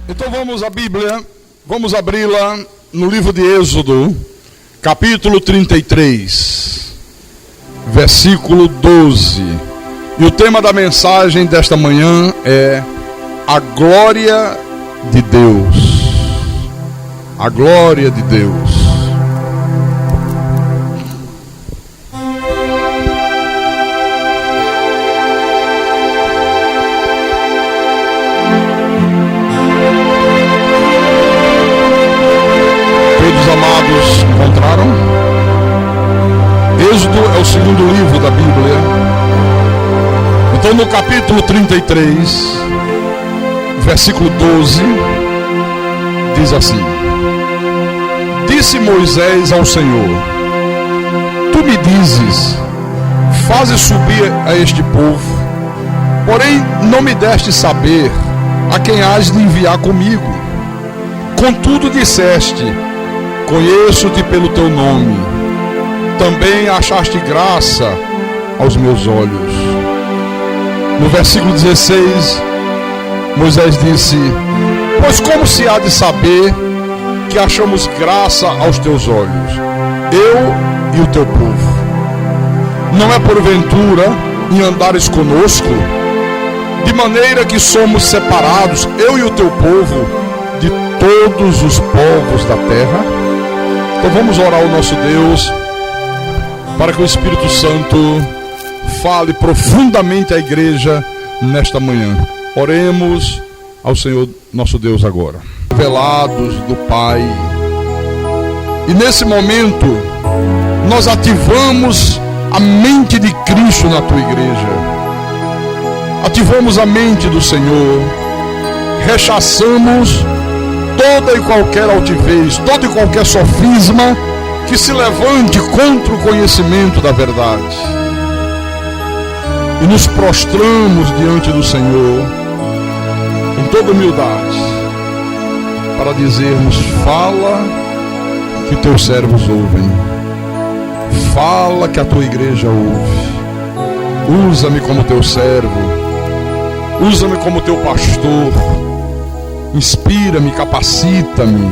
Então vamos à Bíblia, vamos abri-la no livro de Êxodo, capítulo 33, versículo 12. E o tema da mensagem desta manhã é a glória de Deus. A glória de Deus. Amados, encontraram? Êxodo é o segundo livro da Bíblia. Então no capítulo 33, versículo 12, diz assim: Disse Moisés ao Senhor: Tu me dizes, faze subir a este povo, porém não me deste saber a quem hás de enviar comigo. Contudo disseste: Conheço-te pelo teu nome, também achaste graça aos meus olhos. No versículo 16, Moisés disse: Pois como se há de saber que achamos graça aos teus olhos, eu e o teu povo? Não é porventura em andares conosco, de maneira que somos separados, eu e o teu povo, de todos os povos da terra? Então vamos orar ao nosso Deus, para que o Espírito Santo fale profundamente à igreja nesta manhã. Oremos ao Senhor nosso Deus agora. Revelados do Pai. E nesse momento, nós ativamos a mente de Cristo na tua igreja. Ativamos a mente do Senhor. Rechaçamos toda e qualquer altivez, todo e qualquer sofisma que se levante contra o conhecimento da verdade. E nos prostramos diante do Senhor, em toda humildade, para dizermos: fala que teus servos ouvem, fala que a tua igreja ouve, usa-me como teu servo, usa-me como teu pastor. Inspira-me, capacita-me,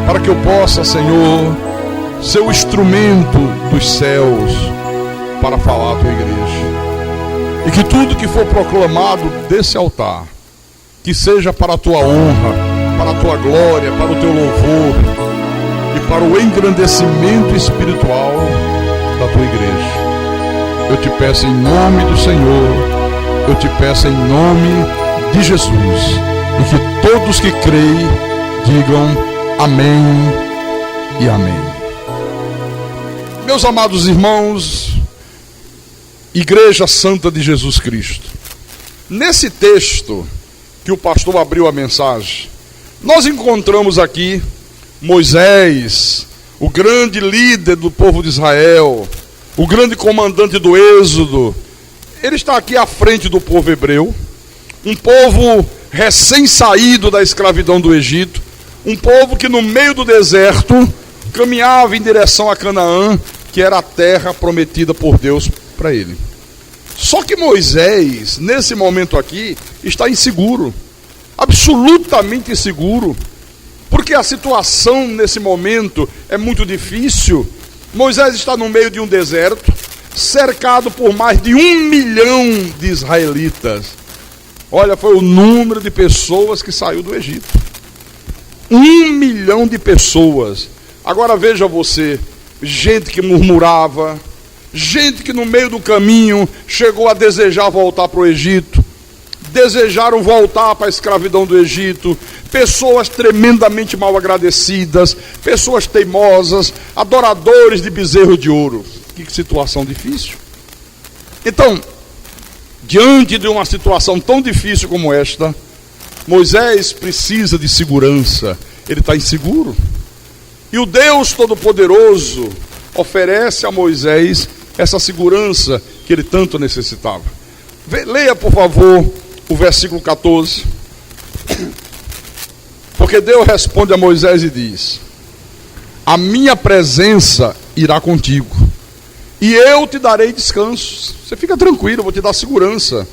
para que eu possa, Senhor, ser o instrumento dos céus para falar à tua igreja. E que tudo que for proclamado desse altar, que seja para a tua honra, para a tua glória, para o teu louvor e para o engrandecimento espiritual da tua igreja. Eu te peço em nome do Senhor, eu te peço em nome de Jesus. E que todos que creem digam amém e amém. Meus amados irmãos, Igreja Santa de Jesus Cristo, nesse texto que o pastor abriu a mensagem, nós encontramos aqui Moisés, o grande líder do povo de Israel, o grande comandante do Êxodo. Ele está aqui à frente do povo hebreu, um povo recém-saído da escravidão do Egito, um povo que no meio do deserto caminhava em direção a Canaã, que era a terra prometida por Deus para ele. Só que Moisés, nesse momento aqui, está inseguro, absolutamente inseguro, porque a situação nesse momento é muito difícil. Moisés está no meio de um deserto, cercado por mais de 1 milhão de israelitas. Olha, foi o número de pessoas que saiu do Egito. 1 milhão de pessoas. Agora veja você, gente que murmurava, gente que no meio do caminho chegou a desejar voltar para o Egito, desejaram voltar para a escravidão do Egito, pessoas tremendamente mal agradecidas, pessoas teimosas, adoradores de bezerro de ouro. Que situação difícil. Então, diante de uma situação tão difícil como esta, Moisés precisa de segurança. Ele está inseguro. E o Deus Todo-Poderoso oferece a Moisés essa segurança que ele tanto necessitava. Leia, por favor, o versículo 14. Porque Deus responde a Moisés e diz: A minha presença irá contigo, e eu te darei descanso. Você fica tranquilo, eu vou te dar segurança.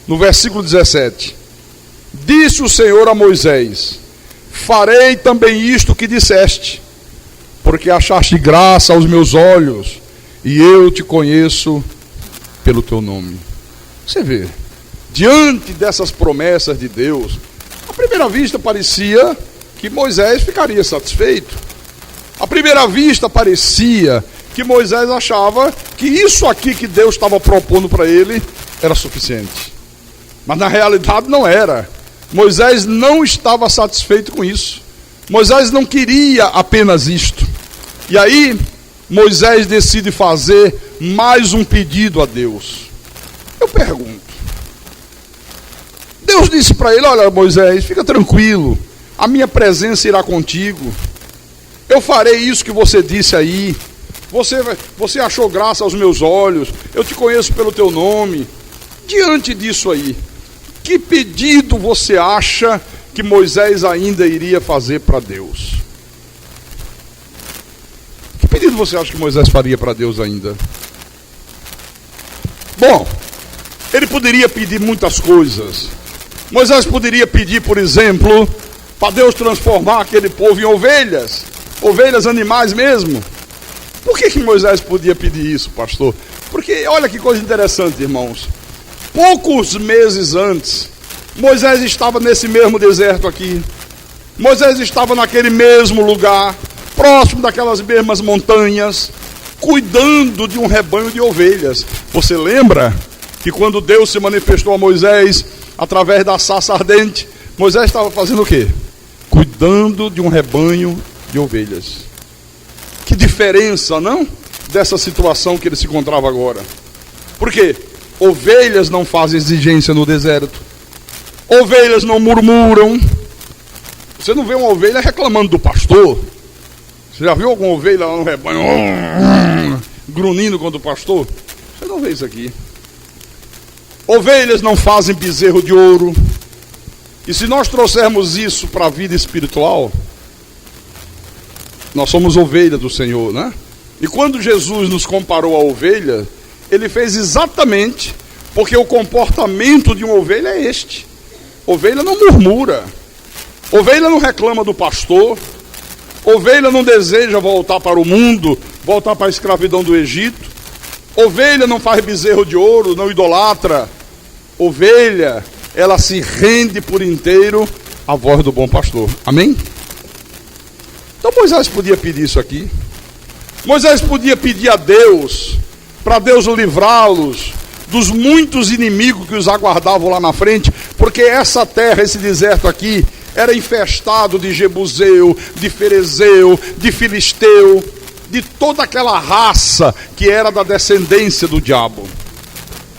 No versículo 17: Disse o Senhor a Moisés: farei também isto que disseste, porque achaste graça aos meus olhos, e eu te conheço pelo teu nome. Você vê, diante dessas promessas de Deus, à primeira vista parecia que Moisés ficaria satisfeito. À primeira vista parecia que Moisés achava que isso aqui que Deus estava propondo para ele era suficiente. Mas na realidade não era. Moisés não estava satisfeito com isso. Moisés não queria apenas isto. E aí Moisés decide fazer mais um pedido a Deus. Eu pergunto, Deus disse para ele: olha, Moisés, fica tranquilo, a minha presença irá contigo, eu farei isso que você disse aí, você achou graça aos meus olhos, eu te conheço pelo teu nome. Diante disso aí, que pedido você acha que Moisés ainda iria fazer para Deus? Que pedido você acha que Moisés faria para Deus ainda? Bom, ele poderia pedir muitas coisas. Moisés poderia pedir, por exemplo, para Deus transformar aquele povo em ovelhas, animais mesmo. Por que Moisés podia pedir isso, pastor? Porque olha que coisa interessante, irmãos. Poucos meses antes, Moisés estava nesse mesmo deserto aqui. Moisés estava naquele mesmo lugar, próximo daquelas mesmas montanhas, cuidando de um rebanho de ovelhas. Você lembra que quando Deus se manifestou a Moisés através da sarça ardente, Moisés estava fazendo o quê? Cuidando de um rebanho de ovelhas. Que diferença, não? Dessa situação que ele se encontrava agora. Por quê? Ovelhas não fazem exigência no deserto. Ovelhas não murmuram. Você não vê uma ovelha reclamando do pastor. Você já viu alguma ovelha lá no rebanho grunhindo contra o pastor? Você não vê isso aqui. Ovelhas não fazem bezerro de ouro. E se nós trouxermos isso para a vida espiritual, nós somos ovelhas do Senhor, né? E quando Jesus nos comparou a ovelha, ele fez exatamente porque o comportamento de uma ovelha é este. Ovelha não murmura. Ovelha não reclama do pastor. Ovelha não deseja voltar para o mundo, voltar para a escravidão do Egito. Ovelha não faz bezerro de ouro, não idolatra. Ovelha, ela se rende por inteiro à voz do bom pastor. Amém? Então Moisés podia pedir isso aqui. Moisés podia pedir a Deus, para Deus livrá-los dos muitos inimigos que os aguardavam lá na frente, porque essa terra, esse deserto aqui, era infestado de jebuseu, de ferezeu, de filisteu, de toda aquela raça que era da descendência do diabo.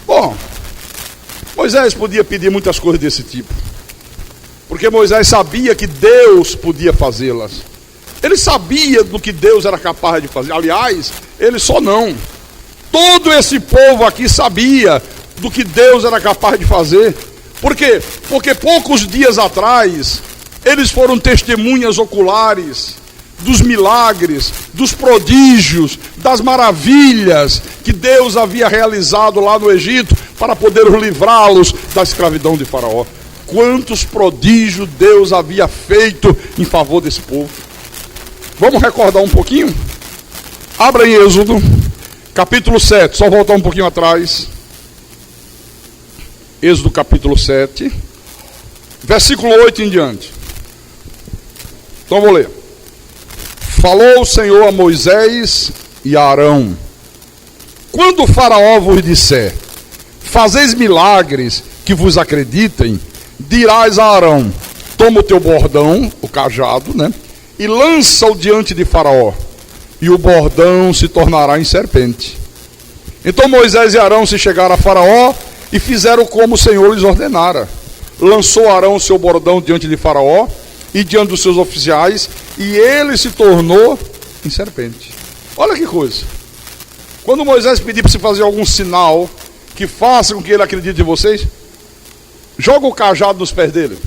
Bom, Moisés podia pedir muitas coisas desse tipo, porque Moisés sabia que Deus podia fazê-las. Ele sabia do que Deus era capaz de fazer. Aliás, ele só não. Todo esse povo aqui sabia do que Deus era capaz de fazer. Por quê? Porque poucos dias atrás, eles foram testemunhas oculares dos milagres, dos prodígios, das maravilhas que Deus havia realizado lá no Egito para poder livrá-los da escravidão de Faraó. Quantos prodígios Deus havia feito em favor desse povo. Vamos recordar um pouquinho? Abra em Êxodo, capítulo 7, só voltar um pouquinho atrás. Êxodo capítulo 7, versículo 8 em diante. Então vou ler. Falou o Senhor a Moisés e a Arão: quando o Faraó vos disser, fazeis milagres que vos acreditem, dirás a Arão: toma o teu bordão, o cajado, né? E lança-o diante de Faraó, e o bordão se tornará em serpente. Então Moisés e Arão se chegaram a Faraó e fizeram como o Senhor lhes ordenara. Lançou Arão o seu bordão diante de Faraó e diante dos seus oficiais, e ele se tornou em serpente. Olha que coisa. Quando Moisés pediu para se fazer algum sinal que faça com que ele acredite em vocês, joga o cajado nos pés dele,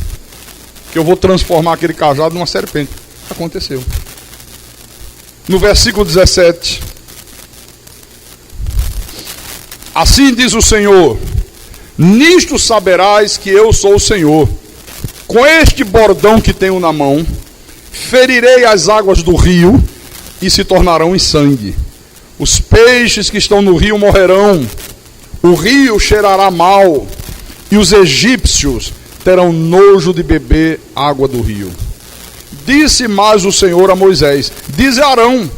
que eu vou transformar aquele cajado numa serpente. Aconteceu. No versículo 17, assim diz o Senhor: nisto saberás que eu sou o Senhor, com este bordão que tenho na mão, ferirei as águas do rio e se tornarão em sangue. Os peixes que estão no rio morrerão, o rio cheirará mal, e os egípcios terão nojo de beber água do rio. Disse mais o Senhor a Moisés: dize a Arão,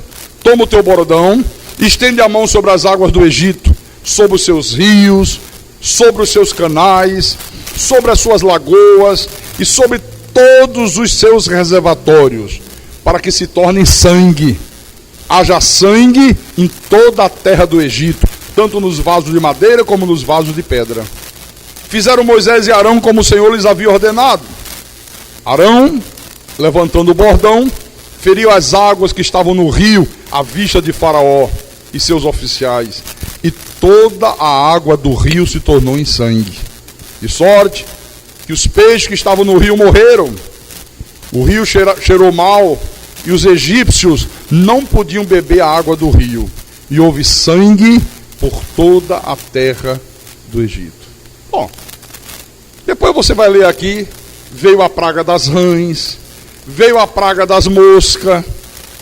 toma o teu bordão, estende a mão sobre as águas do Egito, sobre os seus rios, sobre os seus canais, sobre as suas lagoas e sobre todos os seus reservatórios, para que se tornem sangue. Haja sangue em toda a terra do Egito, tanto nos vasos de madeira como nos vasos de pedra. Fizeram Moisés e Arão como o Senhor lhes havia ordenado. Arão, levantando o bordão, feriu as águas que estavam no rio à vista de Faraó e seus oficiais, e toda a água do rio se tornou em sangue. De sorte que os peixes que estavam no rio morreram, o rio cheirou mal, e os egípcios não podiam beber a água do rio, e houve sangue por toda a terra do Egito. Bom, depois você vai ler aqui, veio a praga das rãs, veio a praga das moscas,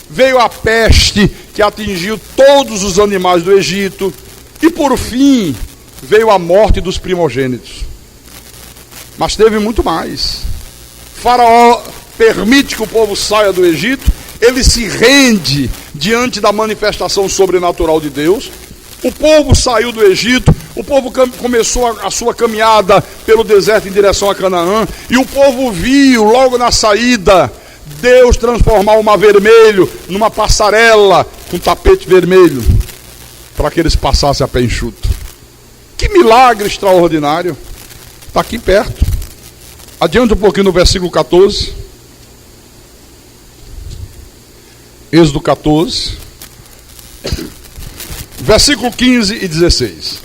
veio a peste que atingiu todos os animais do Egito, e por fim veio a morte dos primogênitos. Mas teve muito mais. Faraó permite que o povo saia do Egito, ele se rende diante da manifestação sobrenatural de Deus. O povo saiu do Egito, o povo começou a sua caminhada pelo deserto em direção a Canaã, e o povo viu logo na saída Deus transformar o mar vermelho numa passarela com tapete vermelho, para que eles passassem a pé enxuto. Que milagre extraordinário! Está aqui perto. Adianta um pouquinho no versículo 14. Êxodo 14. Versículo 15 e 16.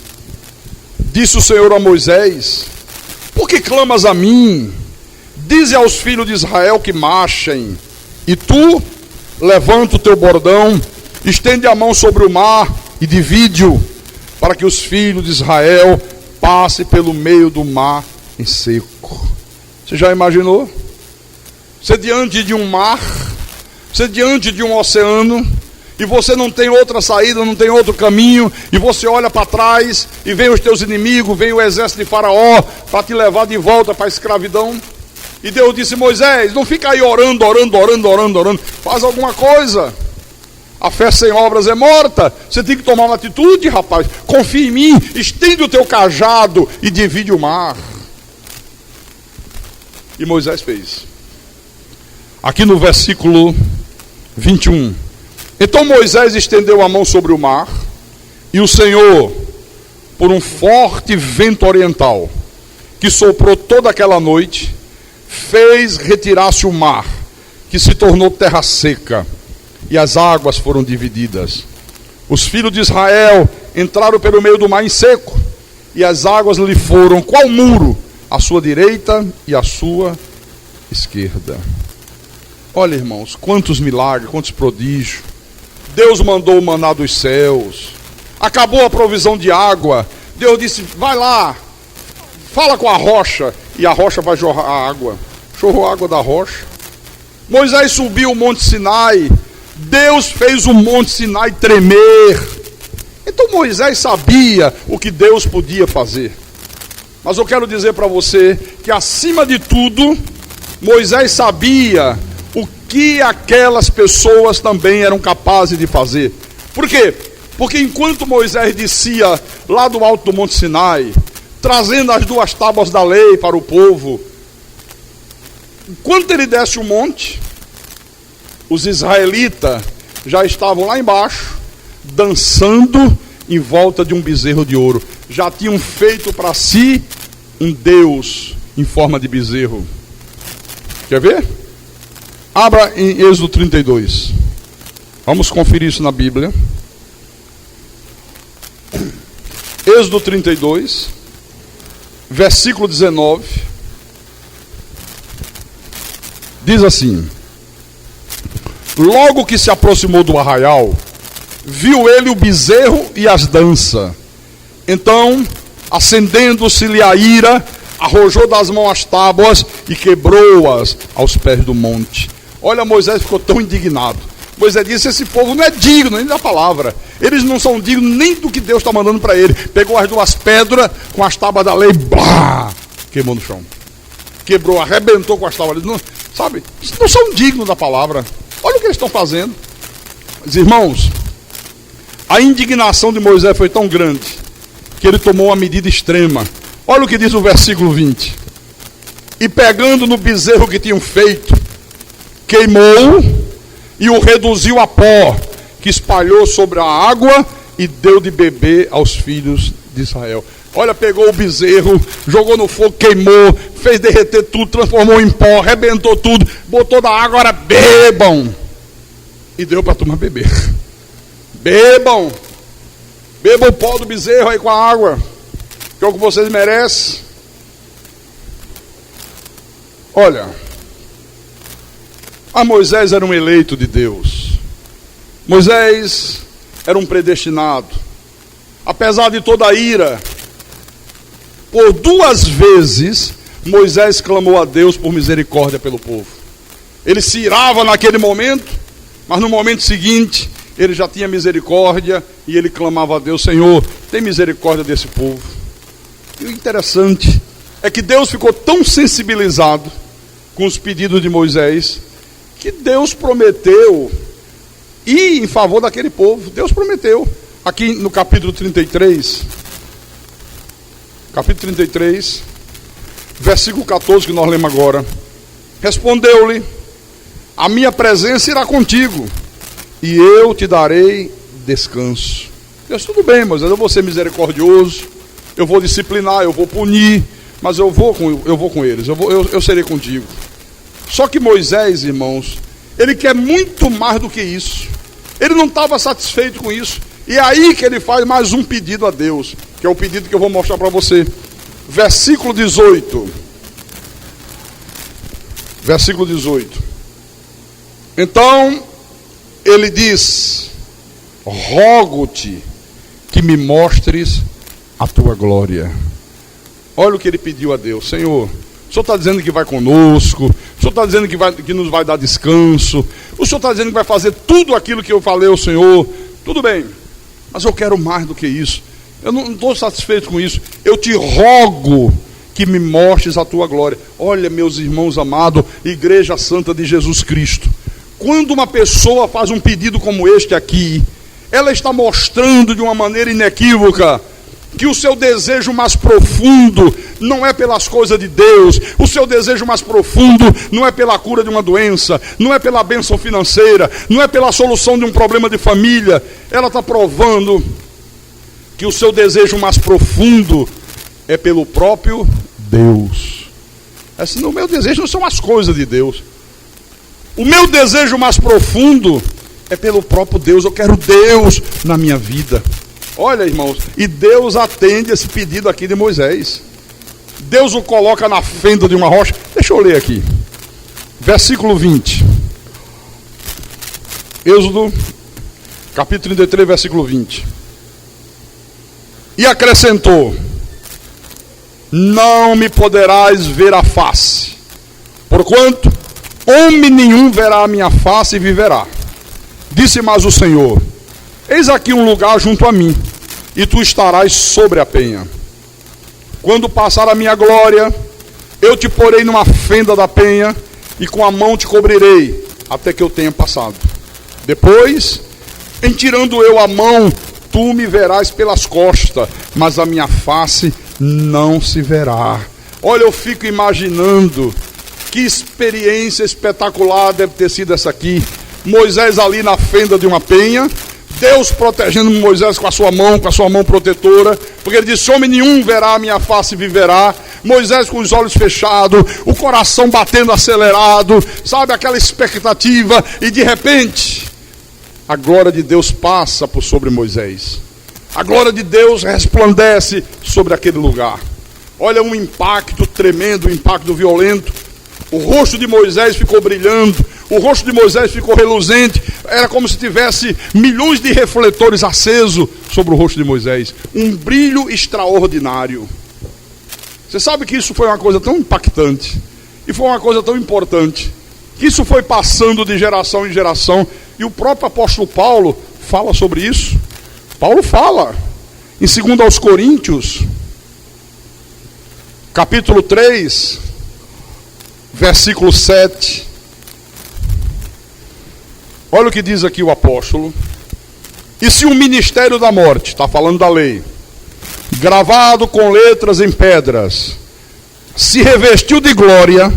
Disse o Senhor a Moisés: por que clamas a mim? Dize aos filhos de Israel que marchem. E tu, levanta o teu bordão, estende a mão sobre o mar e divide-o, para que os filhos de Israel passem pelo meio do mar em seco. Você já imaginou? Você diante de um mar, você diante de um oceano, e você não tem outra saída, não tem outro caminho, e você olha para trás, e vem os teus inimigos, vem o exército de Faraó, para te levar de volta para a escravidão. E Deus disse: Moisés, não fica aí orando, faz alguma coisa. A fé sem obras é morta. Você tem que tomar uma atitude, rapaz. Confia em mim, estende o teu cajado e divide o mar. E Moisés fez. Aqui no versículo 21. Então Moisés estendeu a mão sobre o mar, e o Senhor, por um forte vento oriental, que soprou toda aquela noite, fez retirar-se o mar, que se tornou terra seca, e as águas foram divididas. Os filhos de Israel entraram pelo meio do mar em seco, e as águas lhe foram qual muro, à sua direita e à sua esquerda. Olha, irmãos, quantos milagres, quantos prodígios. Deus mandou o maná dos céus, acabou a provisão de água. Deus disse: vai lá, fala com a rocha, e a rocha vai jorrar água. Jorrou água da rocha. Moisés subiu o monte Sinai, Deus fez o monte Sinai tremer. Então Moisés sabia o que Deus podia fazer. Mas eu quero dizer para você que, acima de tudo, Moisés sabia o que aquelas pessoas também eram capazes de fazer. Por quê? Porque enquanto Moisés descia lá do alto do monte Sinai, trazendo as 2 tábuas da lei para o povo, enquanto ele desce o monte, os israelitas já estavam lá embaixo, dançando em volta de um bezerro de ouro. Já tinham feito para si um Deus em forma de bezerro. Quer ver? Abra em Êxodo 32. Vamos conferir isso na Bíblia. Êxodo 32, versículo 19. Diz assim: logo que se aproximou do arraial, viu ele o bezerro e as danças. Então, acendendo-se-lhe a ira, arrojou das mãos as tábuas e quebrou-as aos pés do monte. Olha, Moisés ficou tão indignado. Moisés disse: esse povo não é digno nem da palavra. Eles não são dignos nem do que Deus está mandando para ele. Pegou as duas pedras com as tábuas da lei, blá, queimou no chão. Quebrou, arrebentou com as tábuas. Não, sabe, não são dignos da palavra. Olha o que eles estão fazendo. Mas, irmãos, a indignação de Moisés foi tão grande que ele tomou uma medida extrema. Olha o que diz o versículo 20. E pegando no bezerro que tinham feito, queimou e o reduziu a pó, que espalhou sobre a água e deu de beber aos filhos de Israel. Olha, pegou o bezerro, jogou no fogo, queimou, fez derreter tudo, transformou em pó, arrebentou tudo, botou na água, agora bebam. E deu para a turma beber. Bebam. Bebam o pó do bezerro aí com a água, que é o que vocês merecem. Olha, Moisés era um eleito de Deus. Moisés era um predestinado. Apesar de toda a ira, por 2 vezes Moisés clamou a Deus por misericórdia pelo povo. Ele se irava naquele momento, mas no momento seguinte ele já tinha misericórdia e ele clamava a Deus: Senhor, tem misericórdia desse povo. E o interessante é que Deus ficou tão sensibilizado com os pedidos de Moisés que Deus prometeu ir em favor daquele povo. Deus prometeu. Aqui no capítulo 33, versículo 14, que nós lemos agora. Respondeu-lhe: a minha presença irá contigo, e eu te darei descanso. Deus: tudo bem, Moisés, eu vou ser misericordioso, eu vou disciplinar, eu vou punir, mas eu vou com eles, eu serei contigo. Só que Moisés, irmãos, ele quer muito mais do que isso. Ele não estava satisfeito com isso. E é aí que ele faz mais um pedido a Deus, que é o pedido que eu vou mostrar para você. Versículo 18. Versículo 18. Então, ele diz: rogo-te que me mostres a tua glória. Olha o que ele pediu a Deus: Senhor, o Senhor está dizendo que vai conosco, o Senhor está dizendo que nos vai dar descanso, o Senhor está dizendo que vai fazer tudo aquilo que eu falei ao Senhor. Tudo bem, mas eu quero mais do que isso. Eu não estou satisfeito com isso. Eu te rogo que me mostres a tua glória. Olha, meus irmãos amados, Igreja Santa de Jesus Cristo, quando uma pessoa faz um pedido como este aqui, ela está mostrando de uma maneira inequívoca que o seu desejo mais profundo não é pelas coisas de Deus, o seu desejo mais profundo não é pela cura de uma doença, não é pela bênção financeira, não é pela solução de um problema de família. Ela está provando que o seu desejo mais profundo é pelo próprio Deus. Assim, o meu desejo não são as coisas de Deus. O meu desejo mais profundo é pelo próprio Deus. Eu quero Deus na minha vida. Olha, irmãos, e Deus atende esse pedido aqui de Moisés. Deus o coloca na fenda de uma rocha. Deixa eu ler aqui. Versículo 20. Êxodo, capítulo 33, versículo 20. E acrescentou: não me poderás ver a face, porquanto homem nenhum verá a minha face e viverá. Disse mais o Senhor: eis aqui um lugar junto a mim, e tu estarás sobre a penha. Quando passar a minha glória, eu te porei numa fenda da penha, e com a mão te cobrirei, até que eu tenha passado. Depois, em tirando eu a mão, tu me verás pelas costas, mas a minha face não se verá. Olha, eu fico imaginando que experiência espetacular deve ter sido essa aqui. Moisés ali na fenda de uma penha, Deus protegendo Moisés com a sua mão protetora, porque ele disse: homem nenhum verá a minha face e viverá. Moisés com os olhos fechados, o coração batendo acelerado, sabe, aquela expectativa, e de repente a glória de Deus passa por sobre Moisés. A glória de Deus resplandece sobre aquele lugar. Olha, um impacto tremendo, um impacto violento. O rosto de Moisés ficou brilhando, o rosto de Moisés ficou reluzente. Era como se tivesse milhões de refletores acesos sobre o rosto de Moisés. Um brilho extraordinário. Você sabe que isso foi uma coisa tão impactante, e foi uma coisa tão importante, que isso foi passando de geração em geração, e o próprio apóstolo Paulo fala sobre isso. Paulo fala, em 2 aos Coríntios, capítulo 3, versículo 7. Olha o que diz aqui o apóstolo. E se o ministério da morte, está falando da lei, gravado com letras em pedras, se revestiu de glória,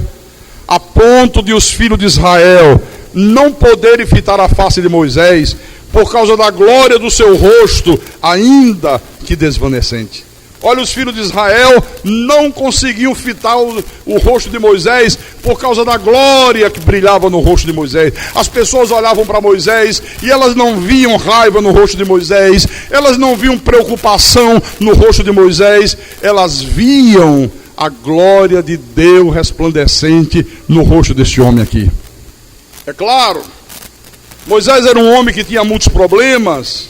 a ponto de os filhos de Israel não poderem fitar a face de Moisés, por causa da glória do seu rosto, ainda que desvanecente. Olha, os filhos de Israel não conseguiam fitar o rosto de Moisés por causa da glória que brilhava no rosto de Moisés. As pessoas olhavam para Moisés e elas não viam raiva no rosto de Moisés, elas não viam preocupação no rosto de Moisés, elas viam a glória de Deus resplandecente no rosto desse homem aqui. É claro, Moisés era um homem que tinha muitos problemas,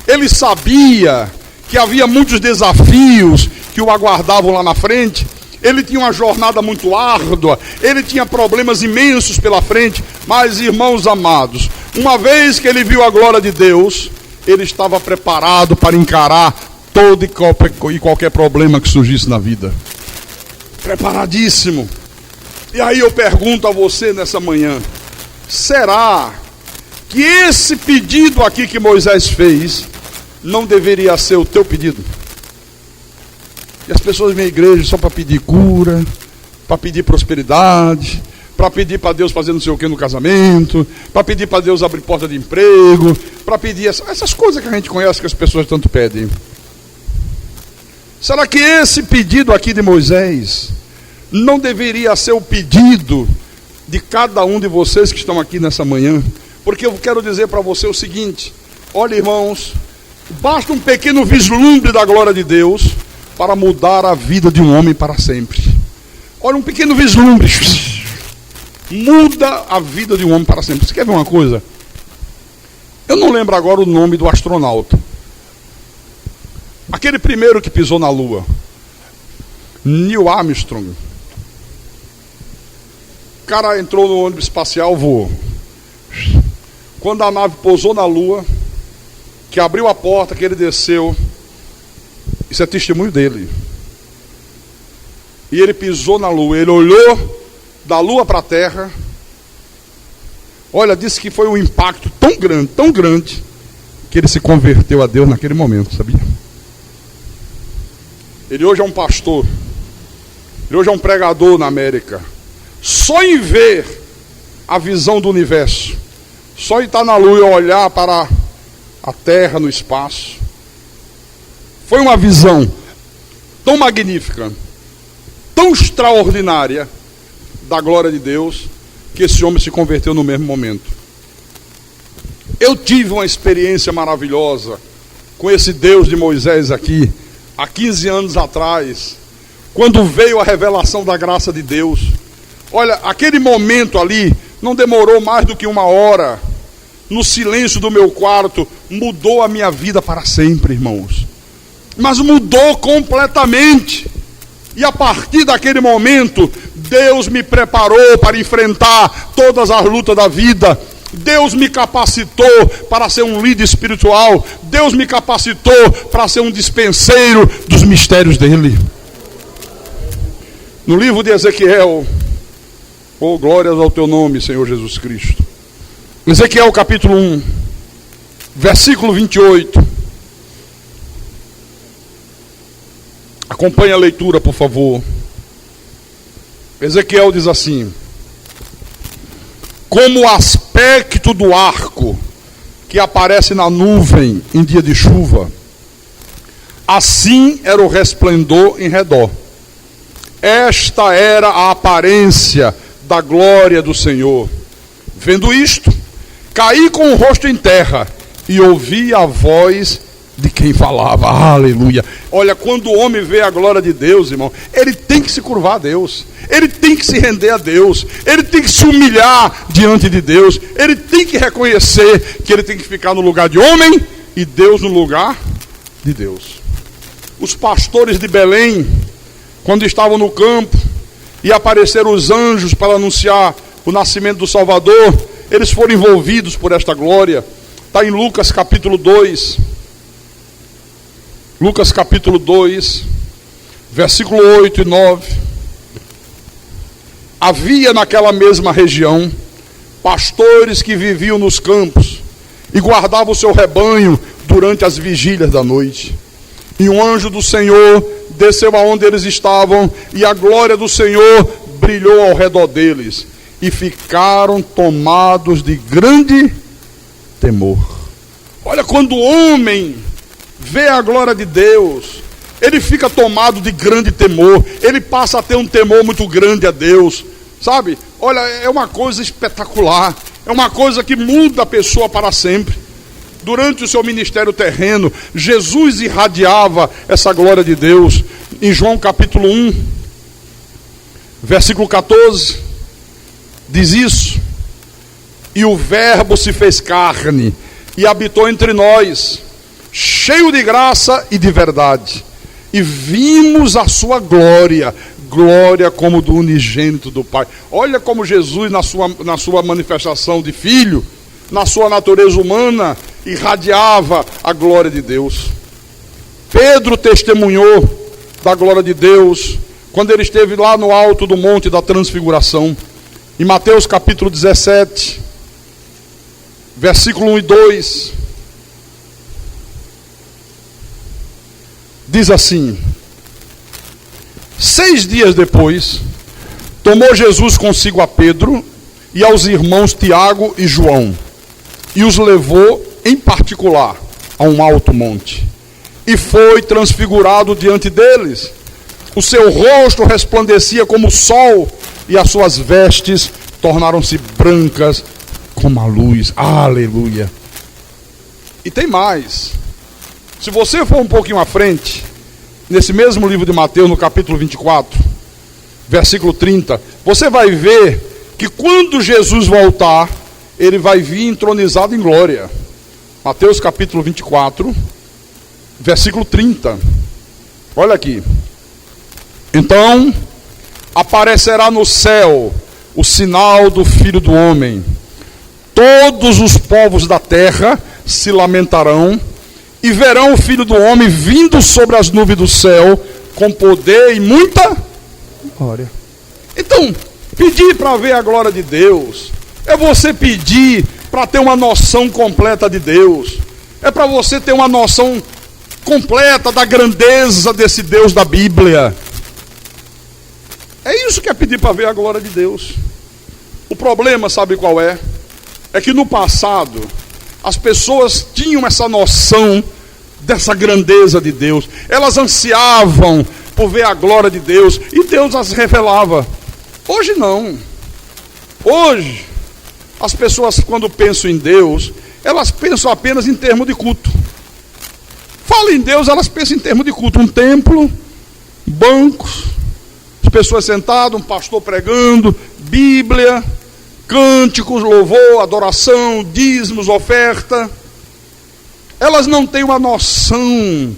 ele sabia que havia muitos desafios que o aguardavam lá na frente, ele tinha uma jornada muito árdua, ele tinha problemas imensos pela frente, mas, irmãos amados, uma vez que ele viu a glória de Deus, ele estava preparado para encarar todo e qualquer problema que surgisse na vida. Preparadíssimo. E aí eu pergunto a você nessa manhã, será que esse pedido aqui que Moisés fez não deveria ser o teu pedido? E as pessoas vêm à igreja só para pedir cura, para pedir prosperidade, para pedir para Deus fazer não sei o que no casamento, para pedir para Deus abrir porta de emprego, para pedir essas coisas que a gente conhece que as pessoas tanto pedem. Será que esse pedido aqui de Moisés não deveria ser o pedido de cada um de vocês que estão aqui nessa manhã? Porque eu quero dizer para você o seguinte: olha, irmãos, basta um pequeno vislumbre da glória de Deus para mudar a vida de um homem para sempre. Olha, um pequeno vislumbre muda a vida de um homem para sempre. Você quer ver uma coisa? Eu não lembro agora o nome do astronauta, aquele primeiro que pisou na Lua, Neil Armstrong. O cara entrou no ônibus espacial, voou. Quando a nave pousou na Lua, que abriu a porta, que ele desceu, isso é testemunho dele. E ele pisou na Lua, ele olhou da Lua para a Terra. Olha, disse que foi um impacto tão grande, que ele se converteu a Deus naquele momento, sabia? Ele hoje é um pastor, ele hoje é um pregador na América. Só em ver a visão do universo, só em estar na Lua e olhar para a Terra no espaço, foi uma visão tão magnífica, tão extraordinária da glória de Deus, que esse homem se converteu no mesmo momento. Eu tive uma experiência maravilhosa com esse Deus de Moisés aqui, há 15 anos atrás, quando veio a revelação da graça de Deus. Olha, aquele momento ali não demorou mais do que 1 hora. No silêncio do meu quarto, mudou a minha vida para sempre, irmãos. Mas mudou completamente. E a partir daquele momento, Deus me preparou para enfrentar todas as lutas da vida. Deus me capacitou para ser um líder espiritual. Deus me capacitou para ser um dispenseiro dos mistérios dele. No livro de Ezequiel, oh, glórias ao teu nome, Senhor Jesus Cristo. Ezequiel capítulo 1, versículo 28. Acompanhe a leitura, por favor. Ezequiel diz assim: como o aspecto do arco que aparece na nuvem em dia de chuva, assim era o resplendor em redor. Esta era a aparência da glória do Senhor. Vendo isto, caí com o rosto em terra e ouvi a voz de quem falava. Aleluia. Olha, quando o homem vê a glória de Deus, irmão, ele tem que se curvar a Deus, ele tem que se render a Deus, ele tem que se humilhar diante de Deus, ele tem que reconhecer que ele tem que ficar no lugar de homem e Deus no lugar de Deus. Os pastores de Belém quando estavam no campo e apareceram os anjos para anunciar o nascimento do Salvador, eles foram envolvidos por esta glória. Está em Lucas capítulo 2. Lucas capítulo 2, versículo 8 e 9. Havia naquela mesma região pastores que viviam nos campos e guardavam o seu rebanho durante as vigílias da noite. E um anjo do Senhor desceu aonde eles estavam, e a glória do Senhor brilhou ao redor deles, e ficaram tomados de grande temor. Olha, quando o homem vê a glória de Deus, ele fica tomado de grande temor, ele passa a ter um temor muito grande a Deus, sabe? Olha, é uma coisa espetacular, é uma coisa que muda a pessoa para sempre. Durante o seu ministério terreno, Jesus irradiava essa glória de Deus. Em João capítulo 1, versículo 14, diz isso: e o verbo se fez carne e habitou entre nós, cheio de graça e de verdade, e vimos a sua glória, glória como do unigênito do Pai. Olha como Jesus, na sua manifestação de filho, na sua natureza humana, irradiava a glória de Deus. Pedro testemunhou da glória de Deus quando ele esteve lá no alto do monte da transfiguração. Em Mateus capítulo 17, versículo 1 e 2, diz assim: 6 dias depois, tomou Jesus consigo a Pedro e aos irmãos Tiago e João, e os levou em particular a um alto monte, e foi transfigurado diante deles. O seu rosto resplandecia como o sol, e as suas vestes tornaram-se brancas como a luz. Aleluia! E tem mais. Se você for um pouquinho à frente, nesse mesmo livro de Mateus, no capítulo 24, versículo 30, você vai ver que quando Jesus voltar, ele vai vir entronizado em glória. Mateus capítulo 24, versículo 30. Olha aqui. Então aparecerá no céu o sinal do Filho do Homem. Todos os povos da terra se lamentarão e verão o Filho do Homem vindo sobre as nuvens do céu com poder e muita glória. Então, pedir para ver a glória de Deus é você pedir para ter uma noção completa de Deus. É para você ter uma noção completa da grandeza desse Deus da Bíblia. É isso que é pedir para ver a glória de Deus. O problema, sabe qual é? É que no passado, as pessoas tinham essa noção dessa grandeza de Deus. Elas ansiavam por ver a glória de Deus, e Deus as revelava. Hoje não. Hoje, as pessoas, quando pensam em Deus, elas pensam apenas em termos de culto. Fala em Deus, elas pensam em termos de culto. Um templo, bancos, as pessoas sentadas, um pastor pregando, Bíblia, cânticos, louvor, adoração, dízimos, oferta. Elas não têm uma noção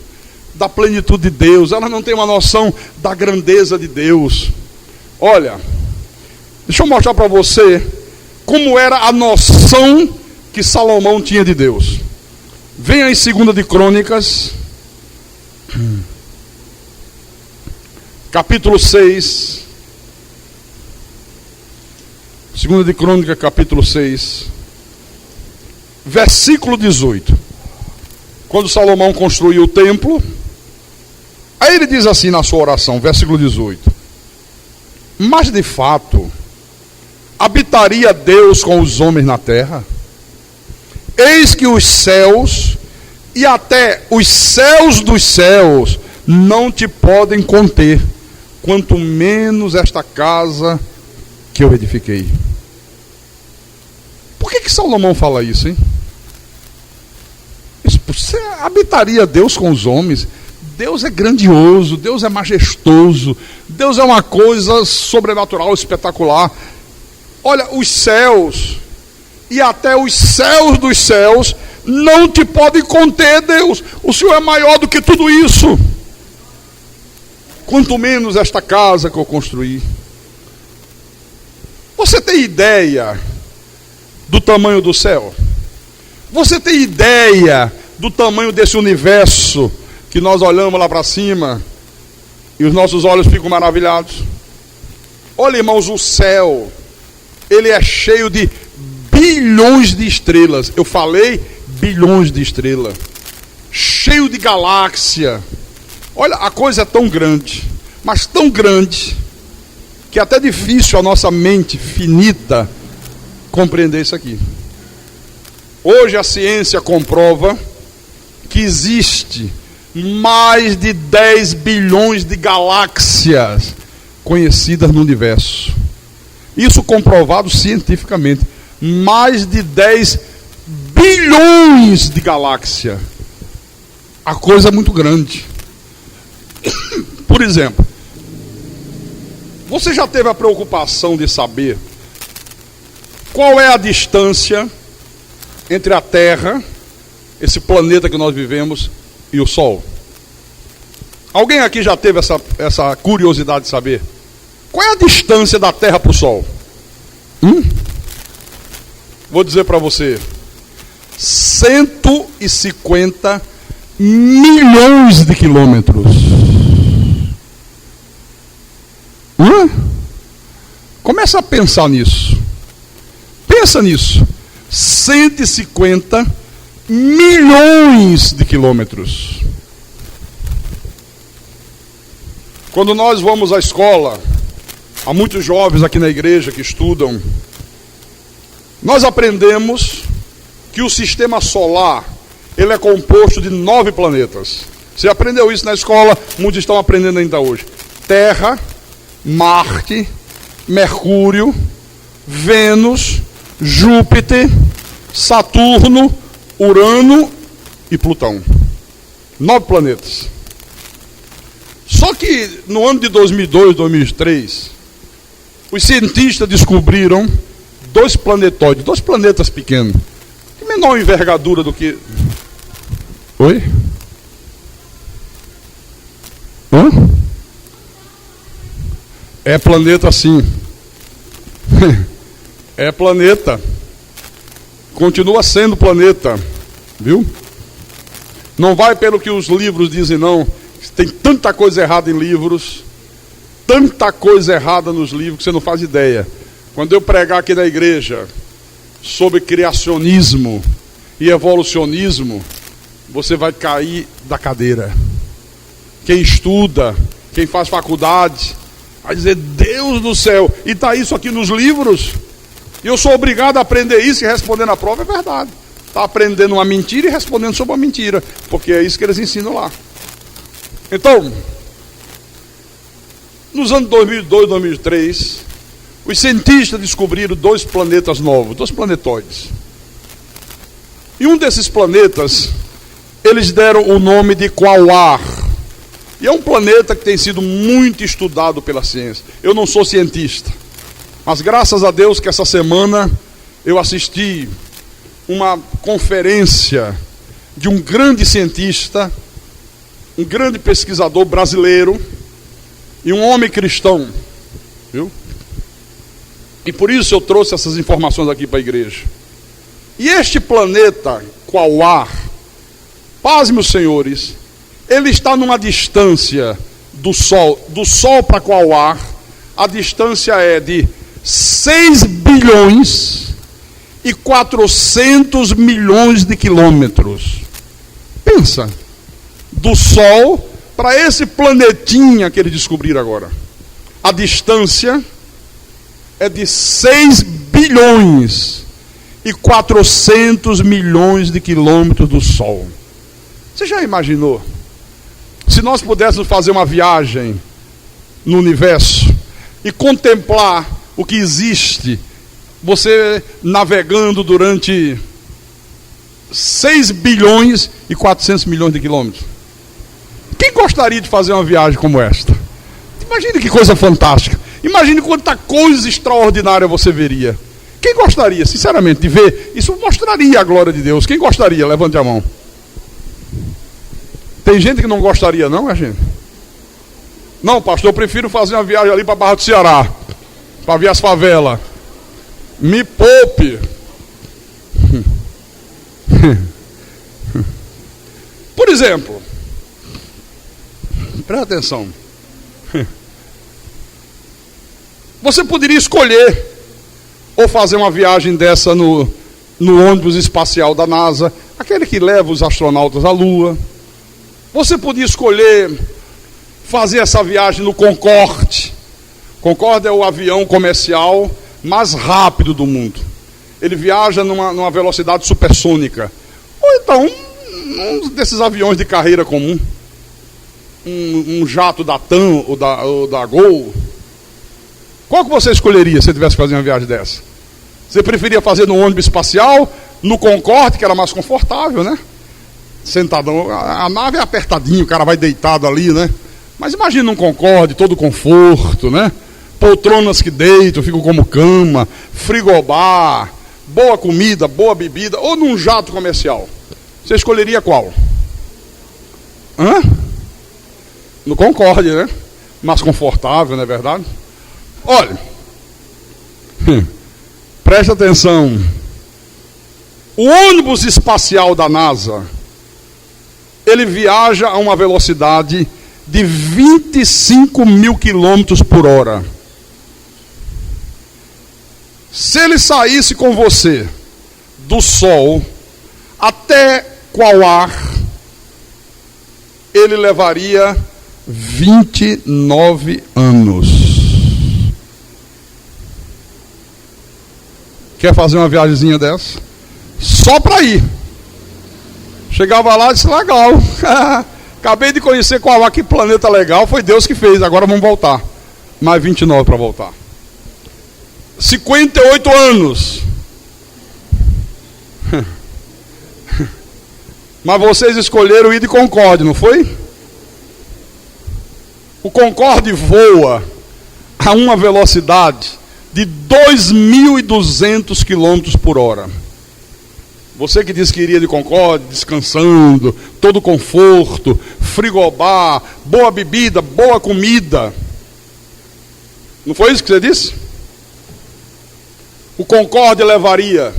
da plenitude de Deus, elas não têm uma noção da grandeza de Deus. Olha, deixa eu mostrar para você como era a noção que Salomão tinha de Deus. Venha em 2 de Crônicas, capítulo 6. 2 de Crônicas, capítulo 6, versículo 18. Quando Salomão construiu o templo, aí ele diz assim na sua oração, versículo 18: mas de fato, habitaria Deus com os homens na terra? Eis que os céus e até os céus dos céus não te podem conter, quanto menos esta casa que eu edifiquei. Por que Salomão fala isso, hein? Você habitaria Deus com os homens? Deus é grandioso, Deus é majestoso, Deus é uma coisa sobrenatural, espetacular. Olha, os céus e até os céus dos céus não te podem conter, Deus. O Senhor é maior do que tudo isso. quanto menos esta casa que eu construí. Você tem ideia do tamanho do céu? Você tem ideia do tamanho desse universo que nós olhamos lá para cima e os nossos olhos ficam maravilhados? Olha, irmãos, o céu, ele é cheio de bilhões de estrelas. Eu falei bilhões de estrelas. Cheio de galáxia. Olha, a coisa é tão grande, mas tão grande, que é até difícil a nossa mente finita compreender isso aqui. Hoje a ciência comprova que existe mais de 10 bilhões de galáxias conhecidas no universo. Isso comprovado cientificamente. Mais de 10 bilhões de galáxias. A coisa é muito grande. Por exemplo, você já teve a preocupação de saber qual é a distância entre a Terra, esse planeta que nós vivemos, e o Sol? Alguém aqui já teve essa curiosidade de saber? Qual é a distância da Terra para o Sol? Vou dizer para você: 150 milhões de quilômetros. Começa a pensar nisso. Pensa nisso. 150 milhões de quilômetros. Quando nós vamos à escola, há muitos jovens aqui na igreja que estudam, nós aprendemos que o sistema solar, ele é composto de 9 planetas. Você aprendeu isso na escola, muitos estão aprendendo ainda hoje. Terra, Marte, Mercúrio, Vênus, Júpiter, Saturno, Urano e Plutão. 9 planetas. Só que no ano de 2002, 2003, os cientistas descobriram 2 planetóides, 2 planetas pequenos, de menor envergadura do que... Oi? É planeta sim. É planeta. Continua sendo planeta. Viu? Não vai pelo que os livros dizem, não. Tem tanta coisa errada em livros. Tanta coisa errada nos livros que você não faz ideia. Quando eu pregar aqui na igreja sobre criacionismo e evolucionismo, você vai cair da cadeira. Quem estuda, quem faz faculdade, vai dizer: Deus do céu, e está isso aqui nos livros? E eu sou obrigado a aprender isso e responder na prova? É verdade. Está aprendendo uma mentira e respondendo sobre uma mentira, porque é isso que eles ensinam lá. Então, nos anos 2002, 2003, os cientistas descobriram 2 planetas novos, 2 planetóides. E um desses planetas, eles deram o nome de Quaoar. E é um planeta que tem sido muito estudado pela ciência. Eu não sou cientista, mas graças a Deus que essa semana eu assisti uma conferência de um grande cientista, um grande pesquisador brasileiro e um homem cristão, viu? E por isso eu trouxe essas informações aqui para a igreja. E este planeta, Quaoar, pasme os senhores, ele está numa distância do Sol para Quaoar, a distância é de 6 bilhões e 400 milhões de quilômetros. Pensa, do Sol para esse planetinha que eles descobriram agora. A distância é de 6 bilhões e 400 milhões de quilômetros do Sol. Você já imaginou? Se nós pudéssemos fazer uma viagem no universo e contemplar o que existe, você navegando durante 6 bilhões e 400 milhões de quilômetros. Quem gostaria de fazer uma viagem como esta? Imagine que coisa fantástica. Imagine quanta coisa extraordinária você veria. Quem gostaria, sinceramente, de ver? Isso mostraria a glória de Deus. Quem gostaria? Levante a mão. Tem gente que não gostaria, não, é gente? Não, pastor, eu prefiro fazer uma viagem ali para Barra do Ceará, para ver as favelas. Me poupe. Por exemplo, presta atenção. Você poderia escolher ou fazer uma viagem dessa no ônibus espacial da NASA, aquele que leva os astronautas à Lua. Você podia escolher fazer essa viagem no Concorde. Concorde é o avião comercial mais rápido do mundo. Ele viaja numa velocidade supersônica. Ou então, um desses aviões de carreira comum. Um jato da TAM ou da Gol. Qual que você escolheria se tivesse que fazer uma viagem dessa? Você preferia fazer no ônibus espacial, no Concorde, que era mais confortável, né? Sentadão. A nave é apertadinha, o cara vai deitado ali, né? Mas imagina um Concorde, todo conforto, né? Poltronas que deitam, ficam como cama, frigobar, boa comida, boa bebida, ou num jato comercial. Você escolheria qual? Hã? No Concorde, né? Mais confortável, não é verdade? Olha, preste atenção. O ônibus espacial da NASA, ele viaja a uma velocidade de 25 mil quilômetros por hora. Se ele saísse com você do Sol até Quauar, ele levaria 29 anos. Quer fazer uma viagemzinha dessa? Só para ir. Chegava lá e disse, legal. Acabei de conhecer Quauá, que planeta legal. Foi Deus que fez, agora vamos voltar. Mais 29 para voltar. 58 anos. Mas vocês escolheram ir de Concorde, não foi? O Concorde voa a uma velocidade de 2.200 quilômetros por hora. Você que disse que iria de Concorde, descansando, todo conforto, frigobar, boa bebida, boa comida. Não foi isso que você disse? O Concorde levaria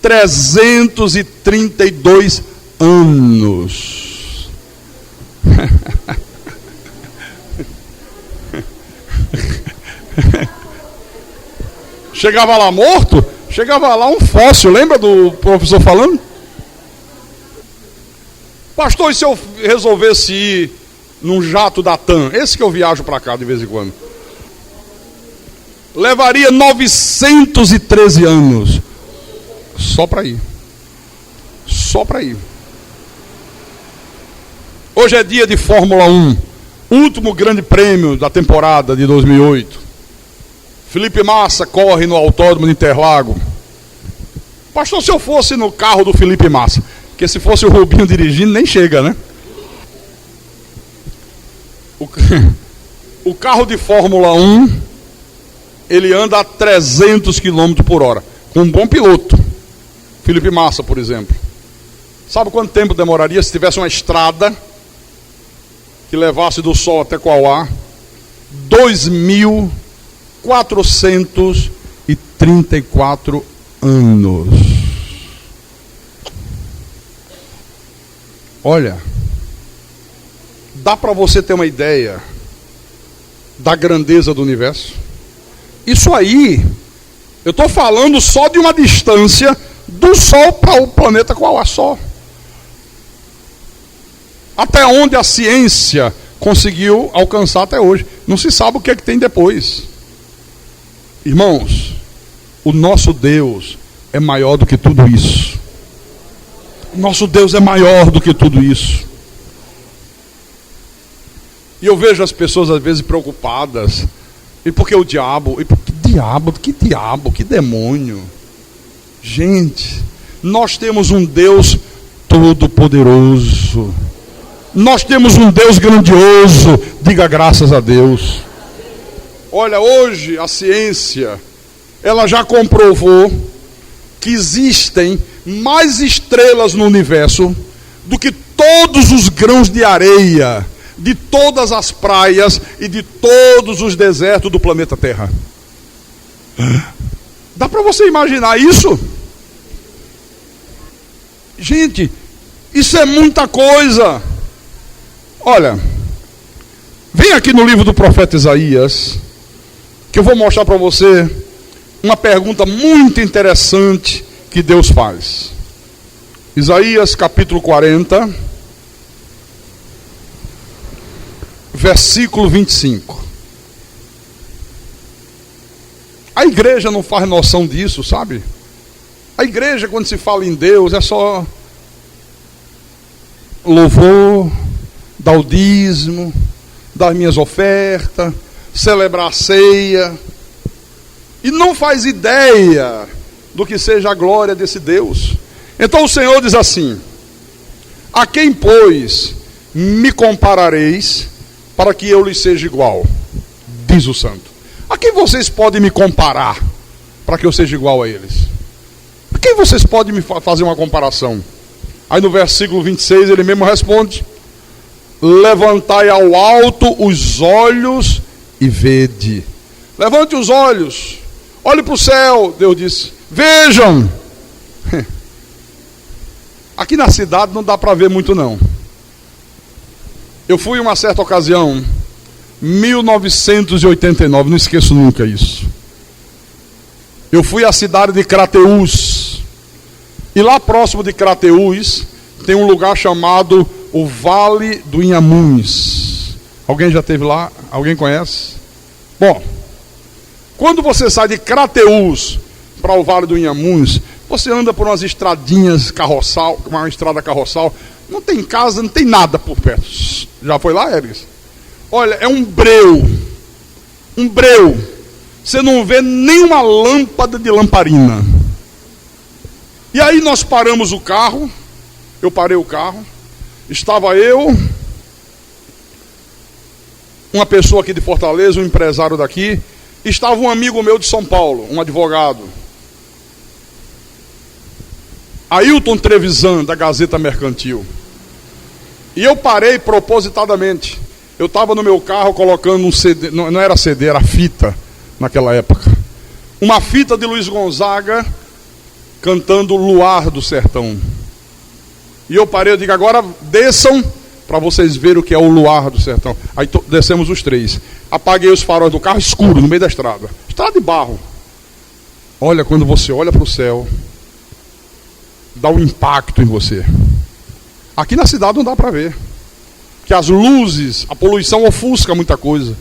332 anos. Chegava lá morto? Chegava lá um fóssil, lembra do professor falando? Pastor, e se eu resolvesse ir num jato da TAM? Esse que eu viajo para cá de vez em quando. Levaria 913 anos. Só para ir. Só para ir. Hoje é dia de Fórmula 1. Último grande prêmio da temporada de 2008. Felipe Massa corre no Autódromo de Interlago. Pastor, se eu fosse no carro do Felipe Massa, porque se fosse o Rubinho dirigindo, nem chega, né? O carro de Fórmula 1, ele anda a 300 km por hora, com um bom piloto. Felipe Massa, por exemplo. Sabe quanto tempo demoraria se tivesse uma estrada que levasse do Sol até Quauá? 2.434 anos. Olha, dá para você ter uma ideia da grandeza do universo? Isso aí, eu estou falando só de uma distância do Sol para o planeta Quauá só. Até onde a ciência conseguiu alcançar até hoje. Não se sabe o que é que tem depois. Irmãos, o nosso Deus é maior do que tudo isso. Nosso Deus é maior do que tudo isso. E eu vejo as pessoas às vezes preocupadas. E por que o diabo? E por que diabo? Que diabo? Que demônio? Gente, nós temos um Deus todo-poderoso. Nós temos um Deus grandioso. Diga graças a Deus. Olha, hoje a ciência, ela já comprovou que existem mais estrelas no universo do que todos os grãos de areia de todas as praias e de todos os desertos do planeta Terra. Dá para você imaginar isso? Gente, isso é muita coisa. Olha, vem aqui no livro do profeta Isaías, que eu vou mostrar para você uma pergunta muito interessante que Deus faz. Isaías capítulo 40, versículo 25. A igreja não faz noção disso, sabe? A igreja, quando se fala em Deus, é só louvor, dar o dízimo, dar minhas ofertas, celebrar a ceia, e não faz ideia do que seja a glória desse Deus. Então o Senhor diz assim: a quem, pois, me comparareis para que eu lhes seja igual? Diz o Santo. A quem vocês podem me comparar para que eu seja igual a eles? A quem vocês podem me fazer uma comparação? Aí no versículo 26 ele mesmo responde: levantai ao alto os olhos e vede. Levante os olhos, olhe para o céu. Deus disse: vejam. Aqui na cidade não dá para ver muito não. Eu fui uma certa ocasião, 1989, não esqueço nunca isso. Eu fui à cidade de Crateús. E lá próximo de Crateús tem um lugar chamado o Vale do Inhamuns. Alguém já esteve lá? Alguém conhece? Bom, quando você sai de Crateús para o Vale do Inhamuns, você anda por umas estradinhas carroçal, uma estrada carroçal, não tem casa, não tem nada por perto. Já foi lá, Eris? Olha, é um breu. Um breu. Você não vê nenhuma lâmpada de lamparina. E aí nós paramos o carro. Eu parei o carro. Estava eu, uma pessoa aqui de Fortaleza, um empresário daqui. Estava um amigo meu de São Paulo, um advogado, Ailton Trevisan, da Gazeta Mercantil. E eu parei propositadamente. Eu estava no meu carro colocando um CD, não era CD, era fita naquela época. Uma fita de Luiz Gonzaga cantando Luar do Sertão. E eu parei, eu digo: agora desçam para vocês verem o que é o Luar do Sertão. Aí descemos os três. Apaguei os faróis do carro, escuro, no meio da estrada. Estrada de barro. Olha, quando você olha para o céu, dá um impacto em você. Aqui na cidade não dá para ver, que as luzes, a poluição ofusca muita coisa.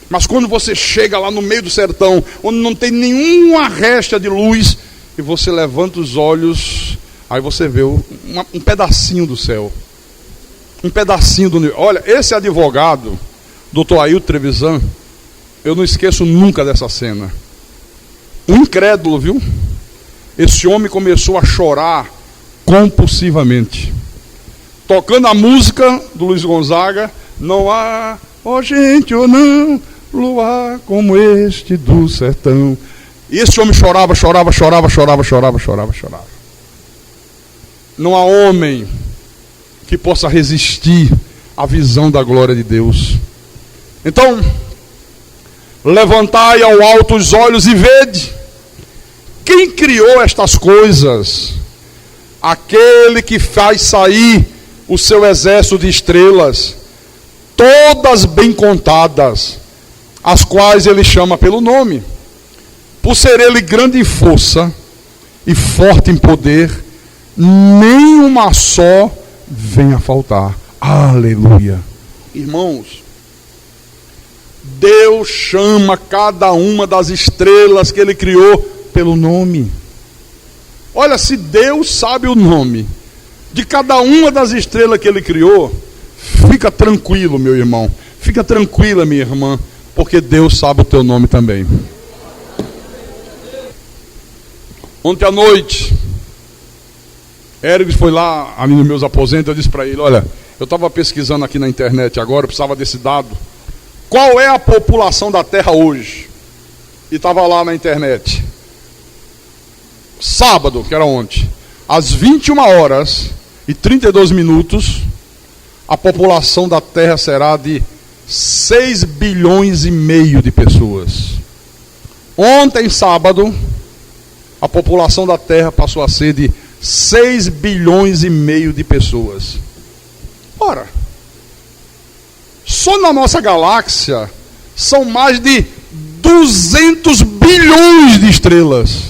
Mas quando você chega lá no meio do sertão, onde não tem nenhuma resta de luz, e você levanta os olhos, aí você vê um pedacinho do céu. Um pedacinho do... Olha, esse advogado, Dr. Ailton Trevisan, eu não esqueço nunca dessa cena. Um incrédulo, viu? Esse homem começou a chorar compulsivamente, tocando a música do Luiz Gonzaga: não há, ó gente, ou não, luar como este do sertão. E esse homem chorava. Não há homem que possa resistir à visão da glória de Deus. Então, levantai ao alto os olhos e vede. Quem criou estas coisas? Aquele que faz sair o seu exército de estrelas, todas bem contadas, as quais ele chama pelo nome. Por ser ele grande em força e forte em poder, nenhuma só vem a faltar. Aleluia. Irmãos, Deus chama cada uma das estrelas que ele criou pelo nome. Olha, se Deus sabe o nome de cada uma das estrelas que ele criou, fica tranquilo, meu irmão, fica tranquila, minha irmã, porque Deus sabe o teu nome também. Ontem à noite, Eric foi lá ali nos meus aposentos. Eu disse para ele: olha, eu estava pesquisando aqui na internet agora, eu precisava desse dado. Qual é a população da Terra hoje? E estava lá na internet. Sábado, que era ontem, às 21h32, a população da Terra será de 6 bilhões e meio de pessoas. Ontem, sábado, a população da Terra passou a ser de 6 bilhões e meio de pessoas. Ora, só na nossa galáxia são mais de 200 bilhões de estrelas.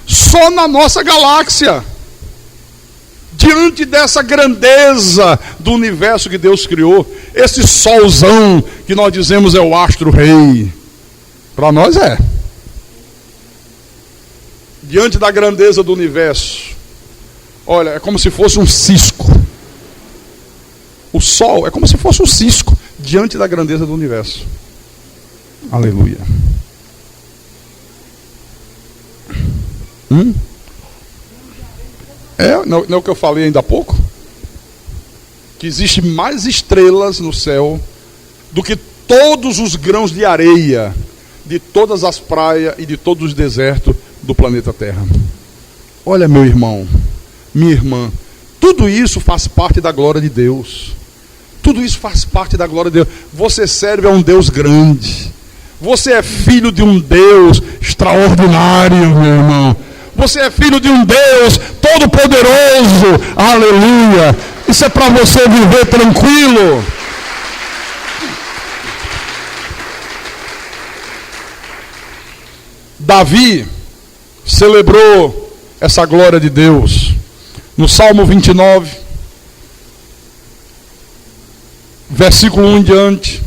Só na nossa galáxia. Diante dessa grandeza do universo que Deus criou, esse solzão que nós dizemos é o astro-rei, para nós é. Diante da grandeza do universo, olha, é como se fosse um cisco. O Sol é como se fosse um cisco diante da grandeza do universo. Aleluia. Não é o que eu falei ainda há pouco? Que existe mais estrelas no céu do que todos os grãos de areia de todas as praias e de todos os desertos do planeta Terra. Olha, meu irmão, minha irmã, tudo isso faz parte da glória de Deus. Tudo isso faz parte da glória de Deus. Você serve a um Deus grande. Você é filho de um Deus extraordinário, meu irmão. Você é filho de um Deus todo-poderoso. Aleluia. Isso é para você viver tranquilo. Davi celebrou essa glória de Deus no Salmo 29, versículo 1 em diante.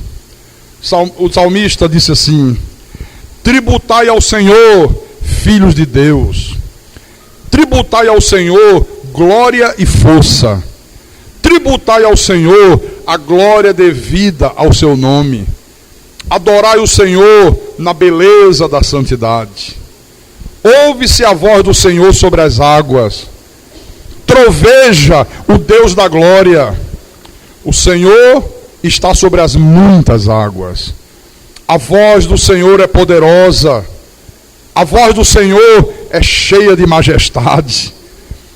O salmista disse assim: tributai ao Senhor, filhos de Deus, tributai ao Senhor glória e força, tributai ao Senhor a glória devida ao seu nome, adorai o Senhor na beleza da santidade. Ouve-se a voz do Senhor sobre as águas, troveja o Deus da glória. O Senhor está sobre as muitas águas. A voz do Senhor é poderosa. A voz do Senhor é cheia de majestade.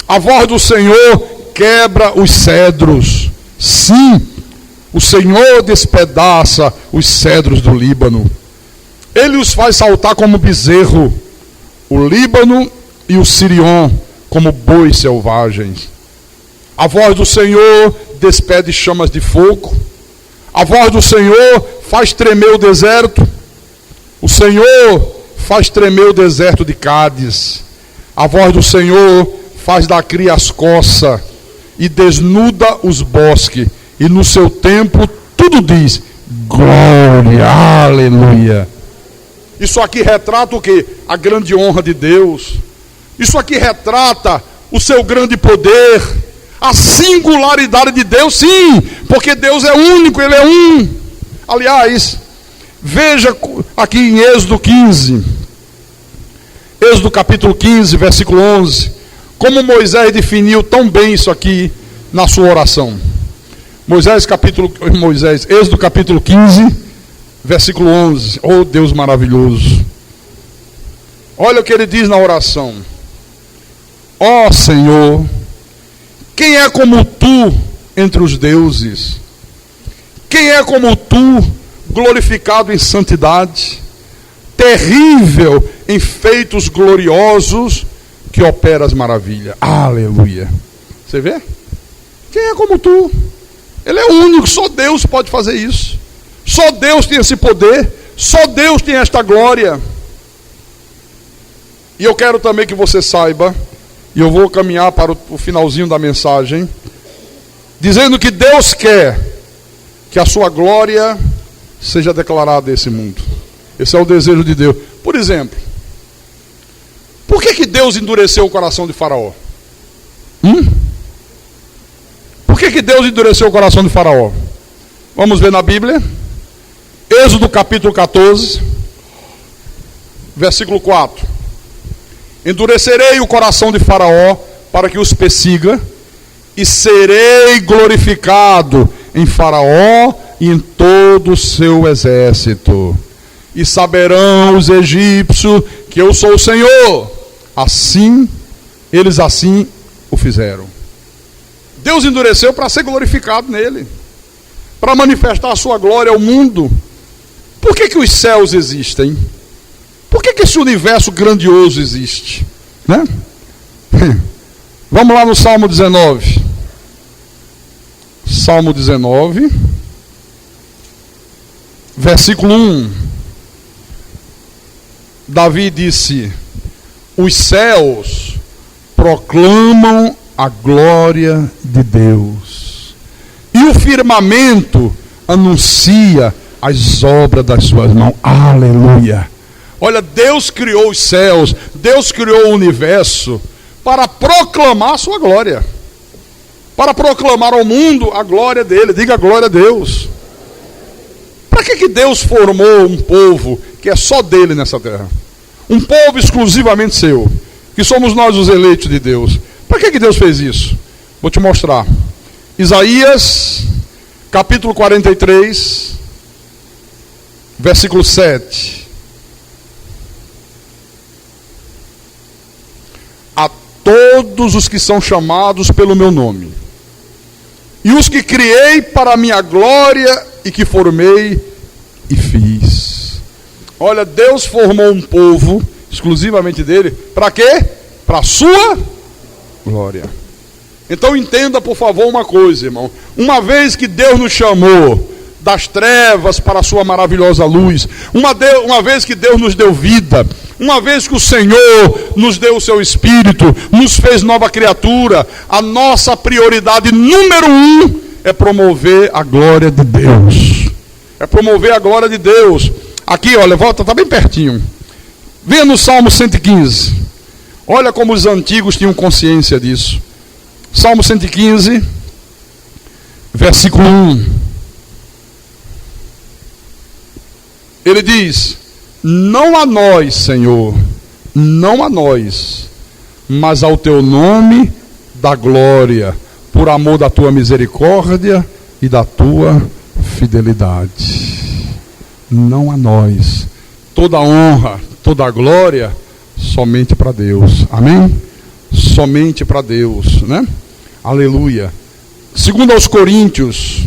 A voz do Senhor quebra os cedros. Sim, o Senhor despedaça os cedros do Líbano. Ele os faz saltar como bezerro, o Líbano e o Sirion como bois selvagens. A voz do Senhor despede chamas de fogo. A voz do Senhor faz tremer o deserto. O Senhor faz tremer o deserto de Cádiz. A voz do Senhor faz da cria as coças e desnuda os bosques. E no seu tempo tudo diz glória, aleluia. Isso aqui retrata o quê? A grande honra de Deus. Isso aqui retrata o seu grande poder, a singularidade de Deus, sim, porque Deus é único, Ele é um. Aliás, veja aqui em Êxodo 15, Êxodo capítulo 15, versículo 11, como Moisés definiu tão bem isso aqui na sua oração. Êxodo capítulo 15, versículo 11. Oh, Deus maravilhoso. Olha o que ele diz na oração. Ó Senhor, quem é como tu entre os deuses? Quem é como tu, glorificado em santidade, terrível em feitos gloriosos, que opera as maravilhas? Aleluia. Você vê? Quem é como tu? Ele é único, só Deus pode fazer isso. Só Deus tem esse poder, só Deus tem esta glória. E eu quero também que você saiba, e eu vou caminhar para o finalzinho da mensagem, dizendo que Deus quer que a sua glória seja declarada a esse mundo. Esse é o desejo de Deus. Por exemplo, por que Deus endureceu o coração de Faraó? Por que Deus endureceu o coração de Faraó? Vamos ver na Bíblia. Êxodo capítulo 14, versículo 4. Endurecerei o coração de Faraó para que os persiga, e serei glorificado em Faraó e em todo o seu exército. E saberão os egípcios que eu sou o Senhor. Assim, eles assim o fizeram. Deus endureceu para ser glorificado nele, para manifestar a sua glória ao mundo. Por que os céus existem? Por que esse universo grandioso existe? Né? Vamos lá no Salmo 19. Salmo 19, versículo 1. Davi disse: os céus proclamam a glória de Deus, e o firmamento anuncia as obras das suas mãos. Aleluia! Olha, Deus criou os céus, Deus criou o universo para proclamar a sua glória, para proclamar ao mundo a glória dele. Diga glória a Deus. Para que Deus formou um povo que é só dele nessa terra? Um povo exclusivamente seu, que somos nós os eleitos de Deus. Para que Deus fez isso? Vou te mostrar. Isaías, capítulo 43, versículo 7. A todos os que são chamados pelo meu nome, e os que criei para a minha glória, e que formei e fiz. Olha, Deus formou um povo exclusivamente dele. Para quê? Para a sua glória. Então entenda, por favor, uma coisa, irmão. Uma vez que Deus nos chamou das trevas para a sua maravilhosa luz, uma vez que Deus nos deu vida, uma vez que o Senhor nos deu o seu Espírito, nos fez nova criatura, a nossa prioridade número 1 é promover a glória de Deus. É promover a glória de Deus. Aqui, olha, volta, está bem pertinho. Venha no Salmo 115. Olha como os antigos tinham consciência disso. Salmo 115, versículo 1. Ele diz: não a nós, Senhor, não a nós, mas ao teu nome da glória, por amor da tua misericórdia e da tua fidelidade. Não a nós. Toda a honra, toda a glória, somente para Deus. Amém? Somente para Deus, né? Aleluia. Segundo aos Coríntios,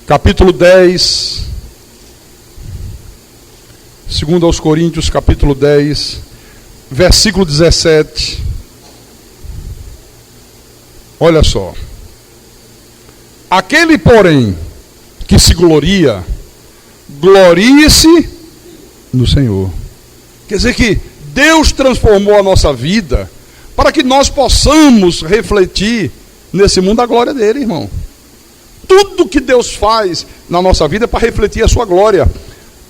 capítulo 10. Segundo aos Coríntios, capítulo 10, versículo 17. Olha só. Aquele, porém, que se gloria, glorie-se no Senhor. Quer dizer que Deus transformou a nossa vida para que nós possamos refletir nesse mundo a glória dele, irmão. Tudo que Deus faz na nossa vida é para refletir a sua glória.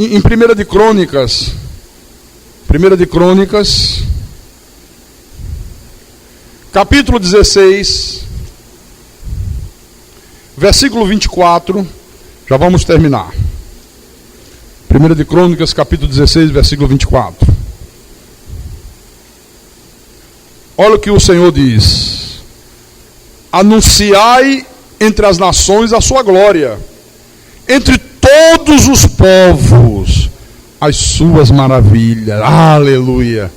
Em 1 de Crônicas, capítulo 16, versículo 24, já vamos terminar. 1 de Crônicas, capítulo 16, versículo 24. Olha o que o Senhor diz: anunciai entre as nações a sua glória, entre todos os povos as suas maravilhas. Aleluia.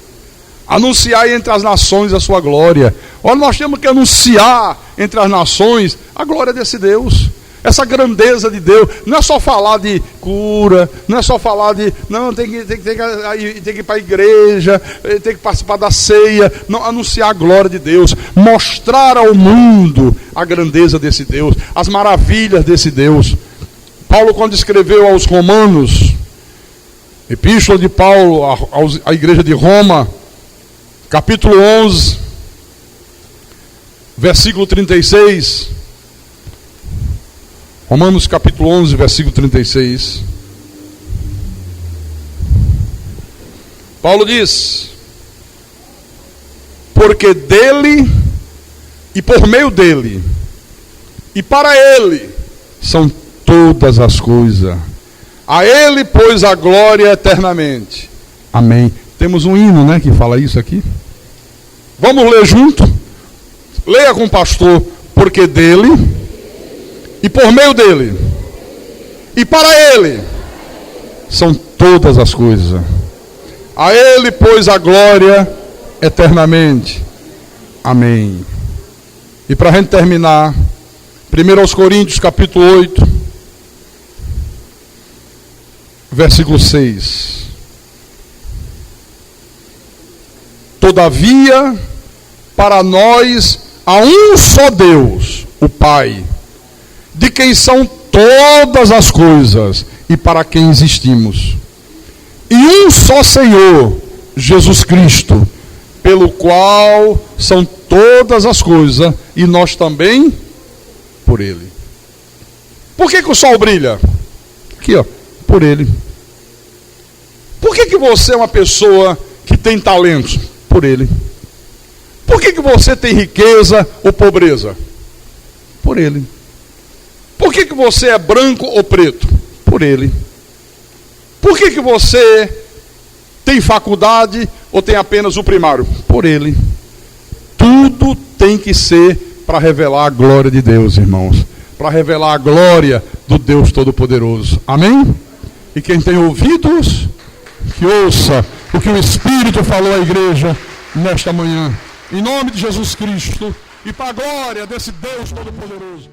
Anunciai entre as nações a sua glória. Olha, nós temos que anunciar entre as nações a glória desse Deus, essa grandeza de Deus. Não é só falar de cura, não é só falar de, não, tem que ir para a igreja, tem que participar da ceia. Não, anunciar a glória de Deus, mostrar ao mundo a grandeza desse Deus, as maravilhas desse Deus. Paulo, quando escreveu aos Romanos, epístola de Paulo à igreja de Roma, capítulo 11, versículo 36, Romanos capítulo 11, versículo 36, Paulo diz: porque dele, e por meio dele, e para ele, são todas as coisas. A ele, pois, a glória eternamente. Amém. Temos um hino, né, que fala isso aqui. Vamos ler junto? Leia com o pastor. Porque dele, e por meio dele, e para ele, são todas as coisas. A ele, pois, a glória eternamente. Amém. E para a gente terminar, 1 Coríntios capítulo 8, versículo 6. Todavia, para nós há um só Deus, o Pai, de quem são todas as coisas e para quem existimos. E um só Senhor, Jesus Cristo, pelo qual são todas as coisas e nós também por Ele. Por que o sol brilha? Aqui, ó, por Ele. Por que você é uma pessoa que tem talentos? Por Ele. Por que você tem riqueza ou pobreza? Por Ele. Por que você é branco ou preto? Por Ele. Por que você tem faculdade ou tem apenas o primário? Por Ele. Tudo tem que ser para revelar a glória de Deus, irmãos. Para revelar a glória do Deus Todo-Poderoso. Amém? E quem tem ouvidos, que ouça o que o Espírito falou à igreja nesta manhã. Em nome de Jesus Cristo e para a glória desse Deus Todo-Poderoso.